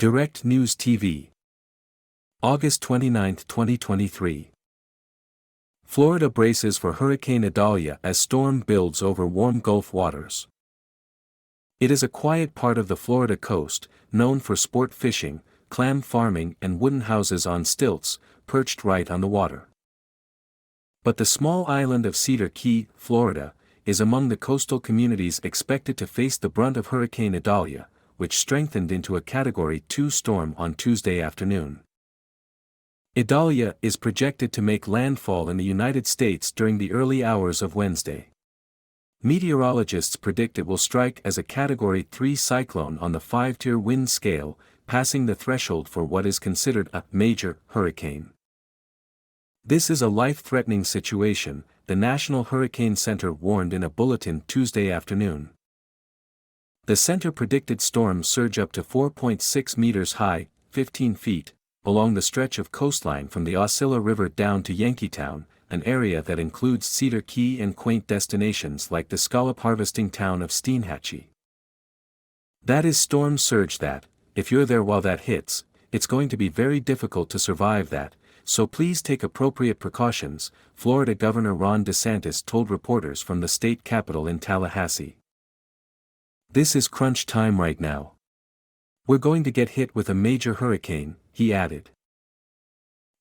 Direct News TV. August 29, 2023. Florida braces for Hurricane Idalia as storm builds over warm Gulf waters. It is a quiet part of the Florida coast, known for sport fishing, clam farming and wooden houses on stilts, perched right on the water. But the small island of Cedar Key, Florida, is among the coastal communities expected to face the brunt of Hurricane Idalia, which strengthened into a Category 2 storm on Tuesday afternoon. Idalia is projected to make landfall in the United States during the early hours of Wednesday. Meteorologists predict it will strike as a Category 3 cyclone on the 5-tier wind scale, passing the threshold for what is considered a major hurricane. This is a life-threatening situation, the National Hurricane Center warned in a bulletin Tuesday afternoon. The center predicted storms surge up to 4.6 meters high, 15 feet, along the stretch of coastline from the Osceola River down to Yankeetown, an area that includes Cedar Key and quaint destinations like the scallop-harvesting town of Steinhatchee. That is storm surge that, if you're there while that hits, it's going to be very difficult to survive that, so please take appropriate precautions, Florida Governor Ron DeSantis told reporters from the state capitol in Tallahassee. This is crunch time right now. We're going to get hit with a major hurricane, he added.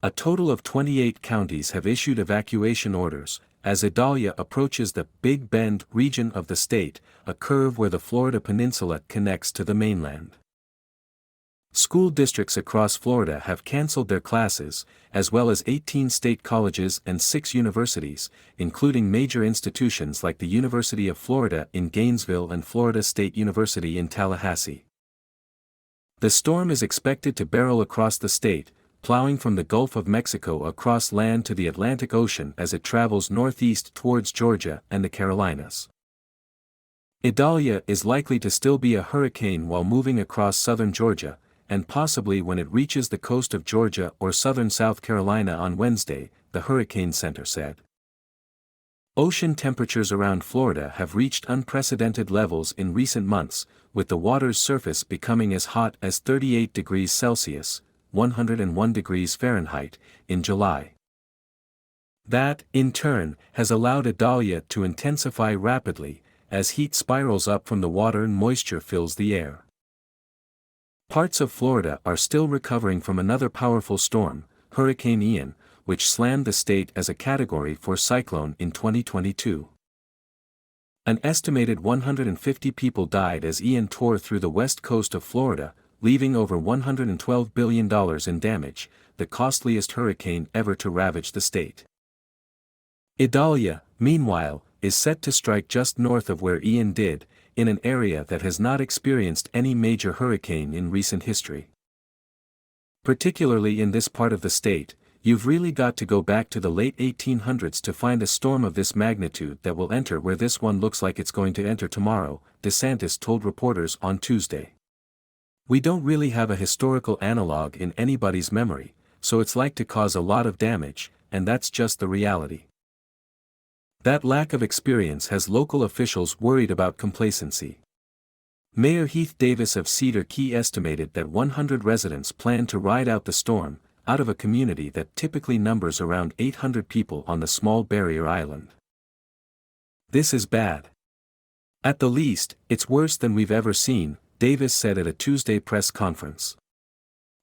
A total of 28 counties have issued evacuation orders, as Idalia approaches the Big Bend region of the state, a curve where the Florida peninsula connects to the mainland. School districts across Florida have canceled their classes, as well as 18 state colleges and 6 universities, including major institutions like the University of Florida in Gainesville and Florida State University in Tallahassee. The storm is expected to barrel across the state, plowing from the Gulf of Mexico across land to the Atlantic Ocean as it travels northeast towards Georgia and the Carolinas. Idalia is likely to still be a hurricane while moving across southern Georgia, and possibly when it reaches the coast of Georgia or southern South Carolina on Wednesday, the Hurricane Center said. Ocean temperatures around Florida have reached unprecedented levels in recent months, with the water's surface becoming as hot as 38 degrees Celsius, 101 degrees Fahrenheit, in July. That, in turn, has allowed Idalia to intensify rapidly, as heat spirals up from the water and moisture fills the air. Parts of Florida are still recovering from another powerful storm, Hurricane Ian, which slammed the state as a Category 4 cyclone in 2022. An estimated 150 people died as Ian tore through the west coast of Florida, leaving over $112 billion in damage, the costliest hurricane ever to ravage the state. Idalia, meanwhile, is set to strike just north of where Ian did, in an area that has not experienced any major hurricane in recent history. Particularly in this part of the state, you've really got to go back to the late 1800s to find a storm of this magnitude that will enter where this one looks like it's going to enter tomorrow, DeSantis told reporters on Tuesday. We don't really have a historical analog in anybody's memory, so it's like to cause a lot of damage, and that's just the reality. That lack of experience has local officials worried about complacency. Mayor Heath Davis of Cedar Key estimated that 100 residents plan to ride out the storm, out of a community that typically numbers around 800 people on the small barrier island. This is bad. At the least, it's worse than we've ever seen, Davis said at a Tuesday press conference.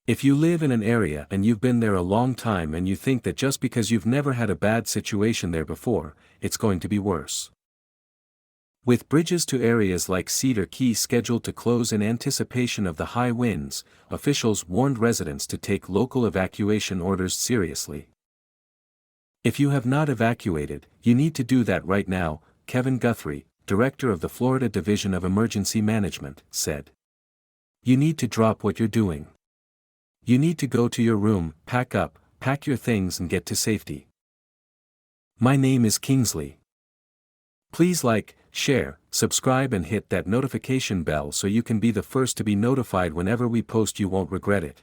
If you live in an area and you've been there a long time and you think that just because you've never had a bad situation there before, it's going to be worse. With bridges to areas like Cedar Key scheduled to close in anticipation of the high winds, officials warned residents to take local evacuation orders seriously. If you have not evacuated, you need to do that right now, Kevin Guthrie, director of the Florida Division of Emergency Management, said. You need to drop what you're doing. You need to go to your room, pack up, pack your things and get to safety. My name is Kingsley. Please like, share, subscribe and hit that notification bell so you can be the first to be notified whenever we post. You won't regret it.